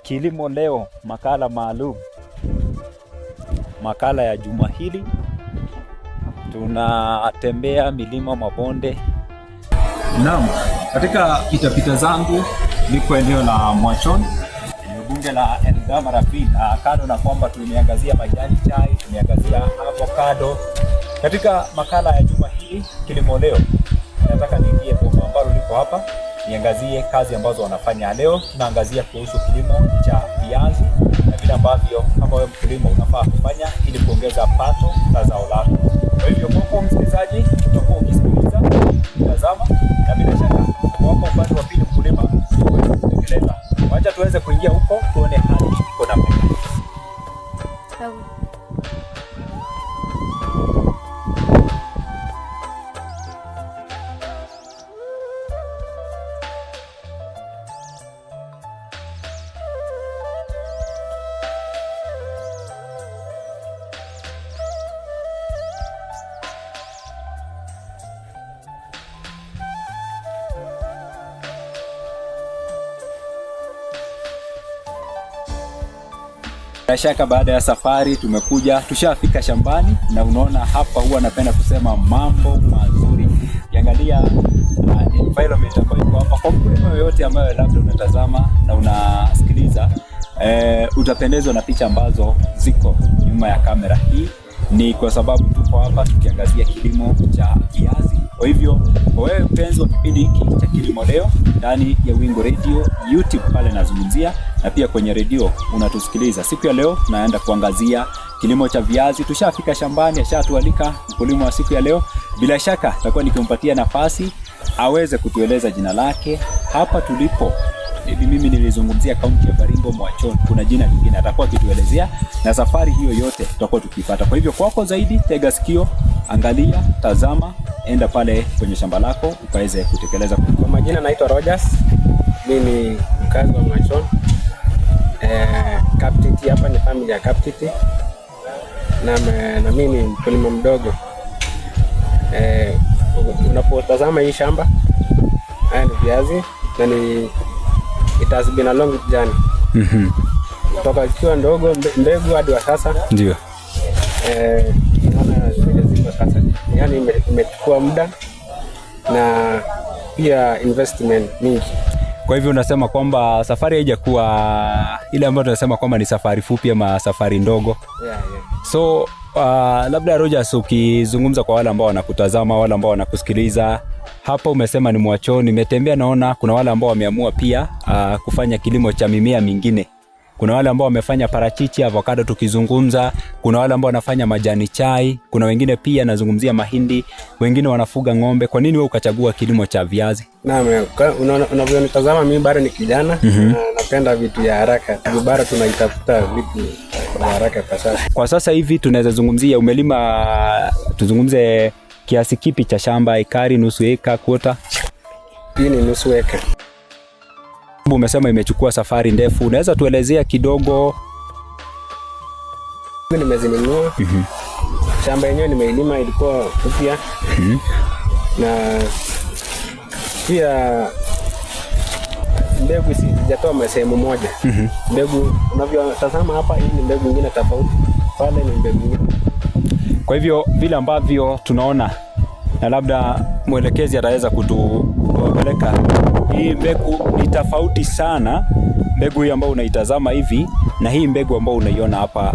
Kilimo Leo, makala maalum, makala ya juma hili. Tunatembea milima, mabonde. Naam, katika pitapita zangu niko eneo la Mwachon, bunge la Elgeyo-Marakwet. Kando na kwamba tumeangazia majani chai, tumeangazia avocado. Katika makala ya juma hili Kilimo Leo, nataka niingie bomba ambalo liko hapa, niangazie kazi ambazo wanafanya leo. Tunaangazia kuhusu kilimo cha viazi na vile ambavyo kama wewe mkulima unafaa kufanya ili kuongeza pato la zao lako. Kwa hivyo kwa msikilizaji, utakuwa ukisikiliza, tazama, na bila shaka kwa upande wa pili mkulima uweze kutekeleza. Wacha tuweze kuingia huko tuone hali iko namna gani. Bila shaka baada ya safari tushafika shambani, na unaona hapa huwa napenda kusema mambo mazuri. Kiangalia environment ambayo iko hapa, kwa mkulima yoyote ambayo labda unatazama na unasikiliza, utapendezwa na picha ambazo ziko nyuma ya kamera hii. Ni kwa sababu tuko hapa tukiangazia kilimo cha viazi. Kwa hivyo kwa wewe mpenzi wa kipindi hiki cha Kilimo Leo ndani ya Wingo Radio, YouTube pale nazungumzia, na pia kwenye redio unatusikiliza. Siku ya leo tunaenda kuangazia kilimo cha viazi. Tushafika shambani, ashatualika mkulima wa siku ya leo. Bila shaka nitakuwa nikimpatia nafasi aweze kutueleza jina lake, hapa tulipo. Mimi nilizungumzia kaunti ya Baringo, Mwachon, kuna jina lingine atakuwa akituelezea, na safari hiyo yote tutakuwa tukipata. Kwa hivyo kwako zaidi, tega sikio, angalia, tazama, enda pale kwenye shamba lako ukaweze kutekeleza. Kwa majina naitwa Rogers, mimi ni mkazi wa Mwachon. Kaptiti hapa ni familia ya Kaptiti, na mimi ni mkulima mdogo. Unapotazama hii shamba, haya ni viazi, na it has been a long journey. Kutoka ikiwa ndogo mbegu hadi wa sasa. Ndio. Naona zile ziko sasa. Yaani imechukua muda na pia investment mingi. Kwa hivyo unasema kwamba safari haijakuwa ile ambayo tunasema kwamba ni safari fupi ama safari ndogo. Yeah. So labda Rogers, ukizungumza kwa wale ambao wanakutazama, wale ambao wanakusikiliza, hapa umesema ni Mwachon. Nimetembea, naona kuna wale ambao wameamua pia kufanya kilimo cha mimea mingine. Kuna wale ambao wamefanya parachichi, avocado tukizungumza, kuna wale ambao wanafanya majani chai, kuna wengine pia nazungumzia mahindi, wengine wanafuga ng'ombe. Kwa nini wewe ukachagua kilimo cha viazi? Naam, unavyonitazama mimi bado ni kijana, na napenda vitu ya haraka. Bado tunaitafuta vitu kwa haraka kwa sasa. Kwa sasa hivi tunaweza zungumzia umelima, tuzungumze kiasi kipi cha shamba, ekari, nusu eka, kwota? Hii ni nusu eka. Umesema imechukua safari ndefu, unaweza tuelezea kidogo? Mimi nimezinunua. Shamba yenyewe nimeilima, ilikuwa upya. Na pia mbegu sijatoa sehemu moja. Mbegu unavyotazama hapa, hii ni mbegu nyingine tofauti, pale ni mbegu nyingine. Kwa hivyo vile ambavyo tunaona, na labda mwelekezi ataweza kutupeleka, hii mbegu ni tofauti sana, mbegu hii ambayo unaitazama hivi na hii mbegu ambayo unaiona hapa.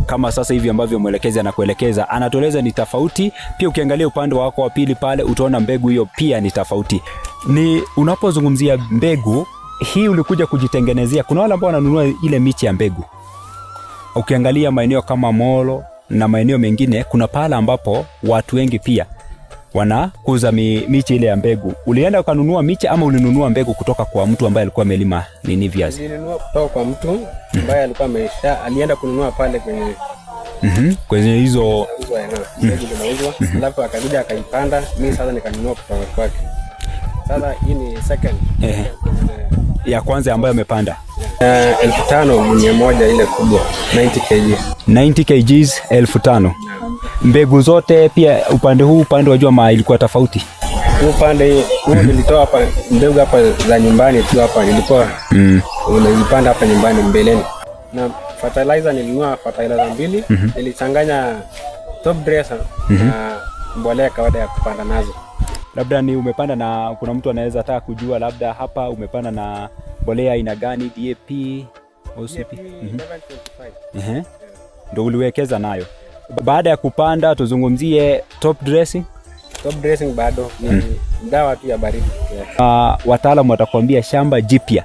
Kama sasa hivi ambavyo mwelekezi anakuelekeza, anatueleza ni tofauti. Pia ukiangalia upande wako wa pili pale, utaona mbegu hiyo pia ni tofauti. Ni unapozungumzia mbegu hii ulikuja kujitengenezea, kuna wale ambao wananunua ile miche ya mbegu. Ukiangalia maeneo kama Molo na maeneo mengine, kuna pala ambapo watu wengi pia wanakuza miche ile ya mbegu. Ulienda ukanunua miche ama ulinunua mbegu kutoka kwa mtu ambaye alikuwa amelima nini viazi? Nilinunua kutoka kwa mtu ambaye alikuwa alienda kununua pale kwenye hizo mbegu zinauzwa. Alafu akakuja akaipanda, mimi sasa nikanunua kutoka kwake. Sasa hii ni second. Ya kwanza ambayo amepanda 5,100 ile kubwa 90 kg. 90 kgs 5,000. Mbegu zote pia upande huu, upande wa jua ilikuwa tofauti. upande huu nilitoa hapa mbegu hapa za nyumbani tu hapa nilikuwa unazipanda hapa nyumbani mbeleni. Na fertilizer nilinunua fertilizer 2, nilichanganya top dresser na mbolea kawaida ya kupanda nazo. Labda ni umepanda na kuna mtu anaweza taka kujua labda hapa umepanda na mbolea aina gani, DAP, OCP? Ndio uliwekeza nayo. Baada ya kupanda tuzungumzie top dressing. Top dressing bado ni dawa tu ya baridi. Wataalamu watakwambia shamba jipya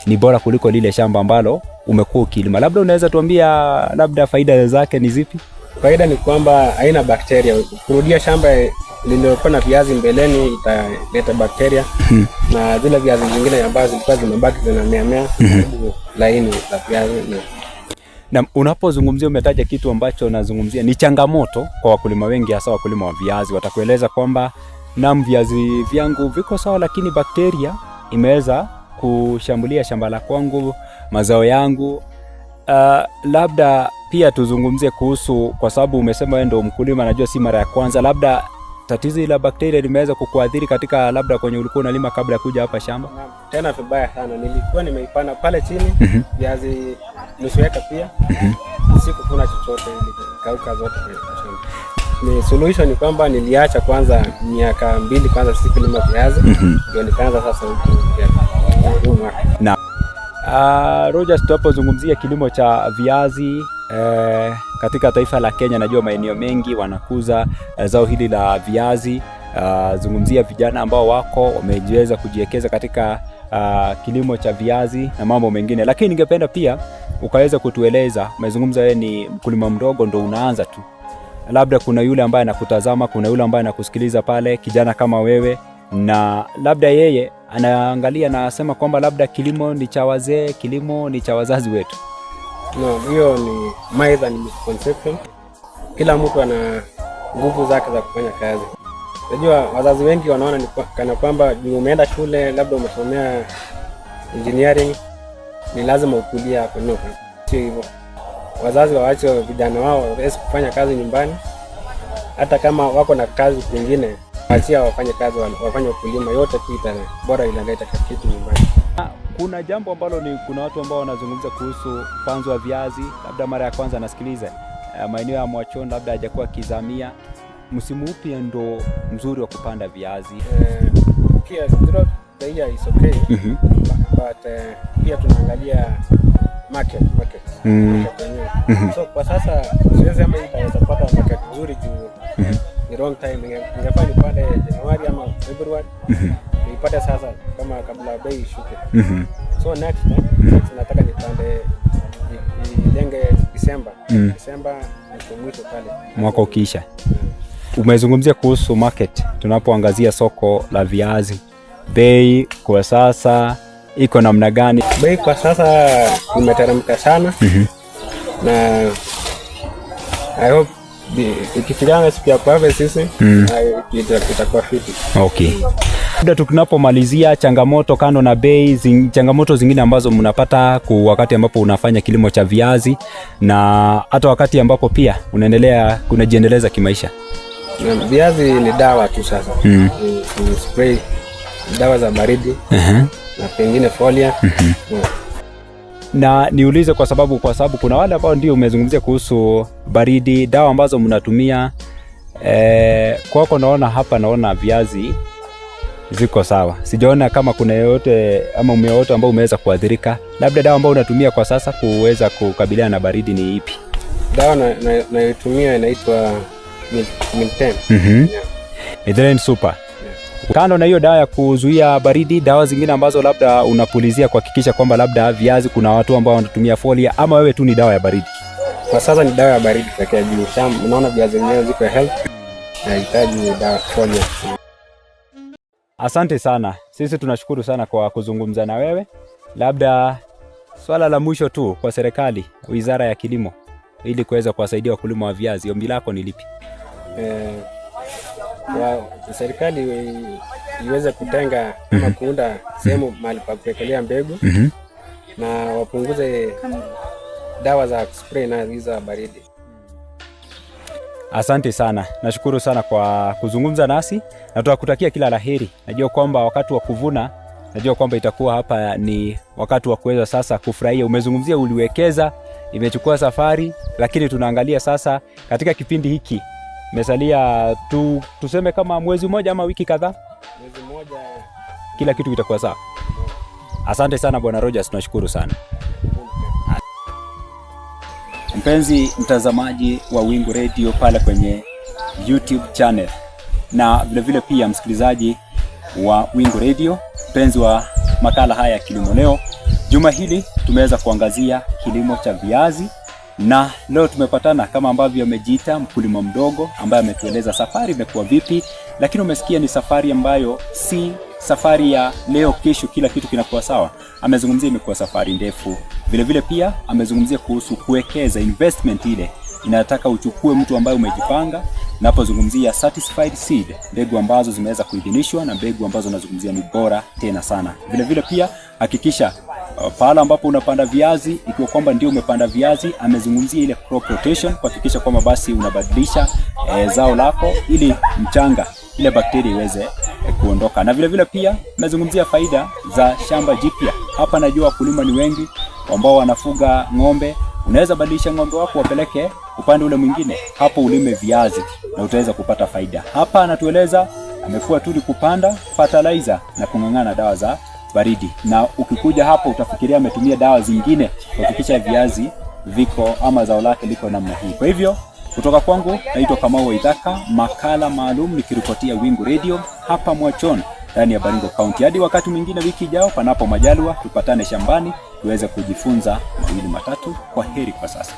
ni bora kuliko lile shamba ambalo umekuwa ukilima. Labda unaweza tuambia labda faida zake ni zipi? Faida ni kwamba haina bakteria. Kurudia shamba lililokuwa na viazi mbeleni italeta bakteria na zile viazi zingine ambazo zilikuwa zimebaki zinamea laini za viazi. Na unapozungumzia umetaja kitu ambacho nazungumzia ni changamoto kwa wakulima wengi, hasa wakulima wa viazi. Watakueleza kwamba naam, viazi vyangu viko sawa, lakini bakteria imeweza kushambulia shamba la kwangu, mazao yangu. Labda pia tuzungumzie kuhusu, kwa sababu umesema wewe ndio mkulima, najua si mara ya kwanza, labda tatizo la bakteria limeweza kukuadhiri katika labda kwenye ulikuwa unalima kabla ya kuja hapa shamba? Tena vibaya sana. Nilikuwa nimeipanda pale chini viazi nusu eka pia. Sikuvuna chochote, ilikauka zote kwenye shamba. Ni solution ni kwamba niliacha kwanza miaka 2 kwanza sikulima viazi, ndio nikaanza sasa huko mwaka. Na Rogers, tunapozungumzia kilimo cha viazi katika taifa la Kenya, najua maeneo mengi wanakuza zao hili la viazi. Zungumzia vijana ambao wamejiweza kujiwekeza katika kilimo cha viazi na mambo mengine, lakini ningependa pia ukaweza kutueleza, umezungumza wewe ni mkulima mdogo, ndo unaanza tu, labda kuna yule ambaye anakutazama, kuna yule ambaye anakusikiliza pale, kijana kama wewe, na labda yeye anaangalia na asema kwamba labda kilimo ni cha wazee, kilimo ni cha wazazi wetu. No, hiyo ni myth and misconception. Kila mtu ana nguvu zake za kufanya kazi. Unajua wazazi wengi wanaona ni kana kwamba umeenda shule, labda umesomea engineering, ni lazima ukulie hapo. No, sio hivyo. Wazazi waache vijana wao waweze kufanya kazi nyumbani. Hata kama wako na kazi nyingine, waachia wafanye kazi, wafanye ukulima, yote tu bora inaleta kitu nyumbani. Kuna jambo ambalo kuna watu ambao wanazungumza kuhusu upanzi wa viazi, labda mara ya kwanza nasikiliza maeneo ya Mwachoni, labda hajakuwa kizamia. Msimu upi ndo mzuri wa kupanda viazi? Pia throughout the year is okay. But pia tunaangalia market. So kwa sasa siwezi sema itaweza kupata market nzuri juu ni wrong time. Ingefaa nipande Januari ama February. Nipate sasa kama kabla bei ishuke. So next nataka nipande ilenge December. December ni mwisho pale. Mwaka ukiisha. Umezungumzia kuhusu market. Tunapoangazia soko la viazi, bei kwa sasa iko namna gani? Bei kwa sasa imeteremka sana. Na I hope ikifikanga siku ya kwave sisi itakuwa fiti. Okay. Labda tunapomalizia, changamoto kando na bei, changamoto zingine ambazo mnapata wakati ambapo unafanya kilimo cha viazi na hata wakati ambapo pia unajiendeleza kimaisha? Viazi ni dawa tu sasa. Ni spray dawa za baridi na pengine folia. Na niulize kwa sababu kuna wale ambao ndio umezungumzia kuhusu baridi, dawa ambazo mnatumia. Kwako naona viazi ziko sawa. Sijaona kama kuna yoyote ama mmea wote ambao umeweza kuadhirika. Labda dawa ambayo unatumia kwa sasa kuweza kukabiliana na baridi ni ipi? Dawa nayotumia inaitwa Minten. Minten Super. Kando na hiyo dawa ya kuzuia baridi, dawa zingine ambazo labda unapulizia kuhakikisha kwamba labda viazi, kuna watu ambao wanatumia folia, ama wewe tu ni dawa ya baridi? Kwa sasa ni dawa ya baridi pekee juu unaona viazi vyenyewe ziko health, inahitaji dawa folia. Asante sana. Sisi tunashukuru sana kwa kuzungumza na wewe. Labda swala la mwisho tu kwa serikali, Wizara ya Kilimo, ili kuweza kuwasaidia wakulima wa viazi, ombi lako ni lipi? Serikali iweze kutenga ama kuunda sehemu mahali pa kuwekelea mbegu na wapunguze dawa za spray na hizo baridi. Asante sana. Nashukuru sana kwa kuzungumza nasi na tunakutakia kila laheri. Najua kwamba wakati wa kuvuna, najua kwamba itakuwa hapa ni wakati wa kuweza sasa kufurahia. Umezungumzia uliwekeza, imechukua safari, lakini tunaangalia sasa katika kipindi hiki. Mesalia tuseme kama mwezi mmoja ama wiki kadhaa. Mwezi mmoja kila kitu kitakuwa sawa. Asante sana Bwana Rogers, tunashukuru sana. Mpenzi mtazamaji wa Wingu Radio pale kwenye YouTube channel, na vile vile pia msikilizaji wa Wingu Radio, mpenzi wa makala haya ya kilimo leo, juma hili tumeweza kuangazia kilimo cha viazi, na leo tumepatana kama ambavyo amejiita mkulima mdogo ambaye ametueleza safari imekuwa vipi, lakini umesikia ni safari ambayo si safari ya leo kesho kila kitu kinakuwa sawa. Amezungumzia imekuwa safari ndefu. Vile vile pia amezungumzia kuhusu kuwekeza, investment ile inataka uchukue mtu ambaye umejipanga. Napozungumzia certified seed, mbegu ambazo zimeweza kuidhinishwa na mbegu ambazo nazungumzia ni bora tena sana. Vile vile pia hakikisha pala ambapo unapanda viazi, ikiwa kwamba ndio umepanda viazi, amezungumzia ile crop rotation, kuhakikisha kwamba basi unabadilisha zao lako ili mchanga ile bakteria iweze kuondoka. Na vile vile pia amezungumzia faida za shamba jipya. Hapa najua wakulima ni wengi ambao wanafuga ng'ombe. Unaweza badilisha ng'ombe wako wapeleke upande ule mwingine, hapo ulime viazi na utaweza kupata faida. Hapa anatueleza amekuwa tu kupanda fertilizer na kung'ang'ana dawa za baridi, na ukikuja hapo utafikiria ametumia dawa zingine kuhakikisha viazi viko ama zao lake liko namna hii. Kwa hivyo kutoka kwangu naitwa Kamau Waithaka, makala maalum nikiripotia Wingu Radio hapa Mwachon ndani ya Baringo County. Hadi wakati mwingine wiki ijao, panapo majaliwa, tupatane shambani tuweze kujifunza mawili matatu. Kwa heri kwa sasa.